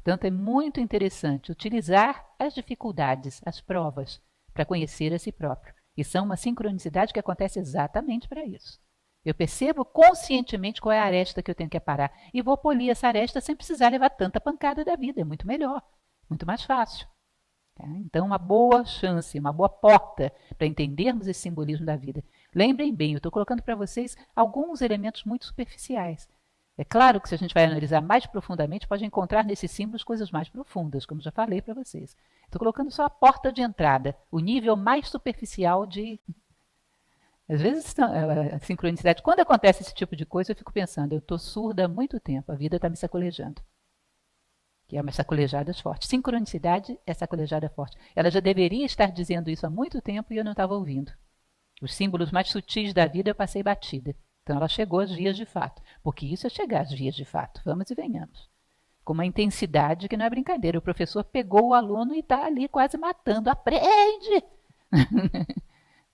Portanto, é muito interessante utilizar as dificuldades, as provas, para conhecer a si próprio. E são uma sincronicidade que acontece exatamente para isso. Eu percebo conscientemente qual é a aresta que eu tenho que aparar e vou polir essa aresta sem precisar levar tanta pancada da vida. É muito melhor, muito mais fácil. Tá? Então, uma boa chance, uma boa porta para entendermos esse simbolismo da vida. Lembrem bem, eu estou colocando para vocês alguns elementos muito superficiais. É claro que se a gente vai analisar mais profundamente, pode encontrar nesses símbolos coisas mais profundas, como já falei para vocês. Estou colocando só a porta de entrada, o nível mais superficial de... Às vezes, a sincronicidade, quando acontece esse tipo de coisa, eu fico pensando, eu estou surda há muito tempo, a vida está me sacolejando. Que é uma sacolejada forte. Sincronicidade é sacolejada forte. Ela já deveria estar dizendo isso há muito tempo e eu não estava ouvindo. Os símbolos mais sutis da vida eu passei batida. Então ela chegou às vias de fato. Porque isso é chegar às vias de fato. Vamos e venhamos. Com uma intensidade que não é brincadeira. O professor pegou o aluno e está ali quase matando. Aprende!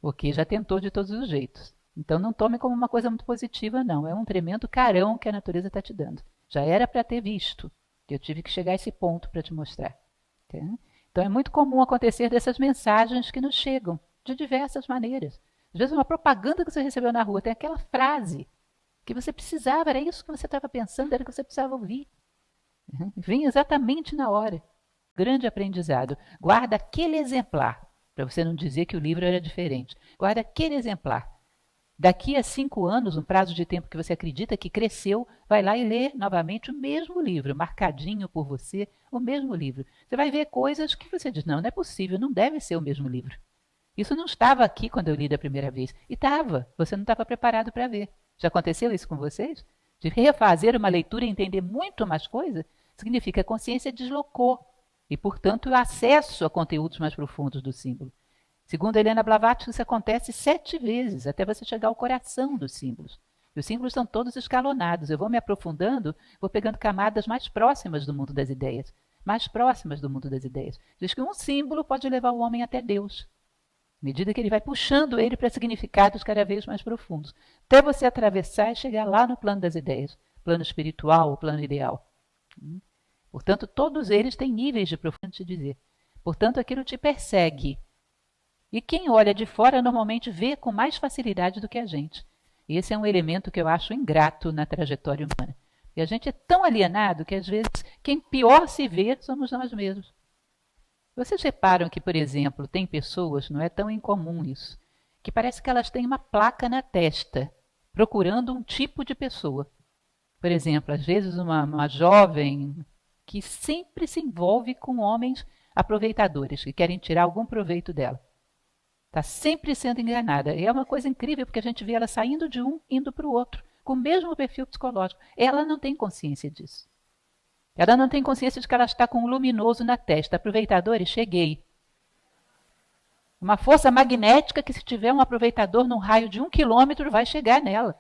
Porque já tentou de todos os jeitos. Então não tome como uma coisa muito positiva, não. É um tremendo carão que a natureza está te dando. Já era para ter visto. Eu tive que chegar a esse ponto para te mostrar. Tá? Então é muito comum acontecer dessas mensagens que nos chegam de diversas maneiras. Às vezes uma propaganda que você recebeu na rua tem aquela frase que você precisava, era isso que você estava pensando, era o que você precisava ouvir. Vinha exatamente na hora. Grande aprendizado. Guarda aquele exemplar, para você não dizer que o livro era diferente. Guarda aquele exemplar. Daqui a 5 anos, um prazo de tempo que você acredita que cresceu, vai lá e lê novamente o mesmo livro, marcadinho por você, o mesmo livro. Você vai ver coisas que você diz, não, não é possível, não deve ser o mesmo livro. Isso não estava aqui quando eu li da primeira vez. E estava, você não estava preparado para ver. Já aconteceu isso com vocês? De refazer uma leitura e entender muito mais coisa, significa que a consciência deslocou. E, portanto, o acesso a conteúdos mais profundos do símbolo. Segundo Helena Blavatsky, isso acontece 7 vezes, até você chegar ao coração dos símbolos. E os símbolos são todos escalonados. Eu vou me aprofundando, vou pegando camadas mais próximas do mundo das ideias. Mais próximas do mundo das ideias. Diz que um símbolo pode levar o homem até Deus. À medida que ele vai puxando ele para significados cada vez mais profundos. Até você atravessar e chegar lá no plano das ideias. Plano espiritual, o plano ideal. Portanto, todos eles têm níveis de profundidade, dizer. Portanto, aquilo te persegue. E quem olha de fora normalmente vê com mais facilidade do que a gente. E esse é um elemento que eu acho ingrato na trajetória humana. E a gente é tão alienado que, às vezes, quem pior se vê somos nós mesmos. Vocês reparam que, por exemplo, tem pessoas, não é tão incomum isso, que parece que elas têm uma placa na testa, procurando um tipo de pessoa. Por exemplo, às vezes uma jovem que sempre se envolve com homens aproveitadores, que querem tirar algum proveito dela. Está sempre sendo enganada. E é uma coisa incrível, porque a gente vê ela saindo de um, indo para o outro, com o mesmo perfil psicológico. Ela não tem consciência disso. Ela não tem consciência de que ela está com um luminoso na testa. Aproveitadores, cheguei. Uma força magnética que, se tiver um aproveitador num raio de 1 quilômetro, vai chegar nela.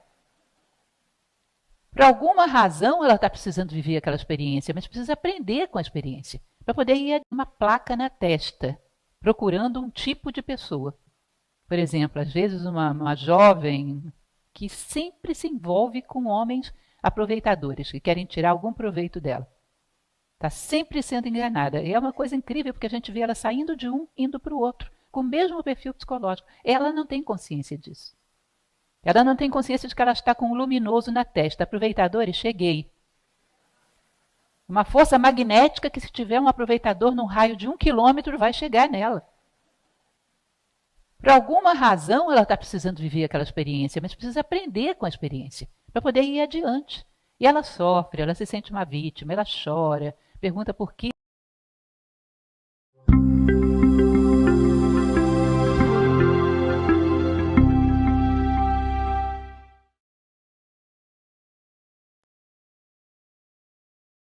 Por alguma razão, ela está precisando viver aquela experiência, mas precisa aprender com a experiência, para poder ir a uma placa na testa, procurando um tipo de pessoa. Por exemplo, às vezes uma jovem que sempre se envolve com homens aproveitadores, que querem tirar algum proveito dela. Está sempre sendo enganada. E é uma coisa incrível, porque a gente vê ela saindo de um, indo para o outro, com o mesmo perfil psicológico. Ela não tem consciência disso. Ela não tem consciência de que ela está com um luminoso na testa. Aproveitadores, cheguei. Uma força magnética que, se tiver um aproveitador num raio de 1 quilômetro, vai chegar nela. Por alguma razão, ela está precisando viver aquela experiência, mas precisa aprender com a experiência, para poder ir adiante. E ela sofre, ela se sente uma vítima, ela chora, pergunta por que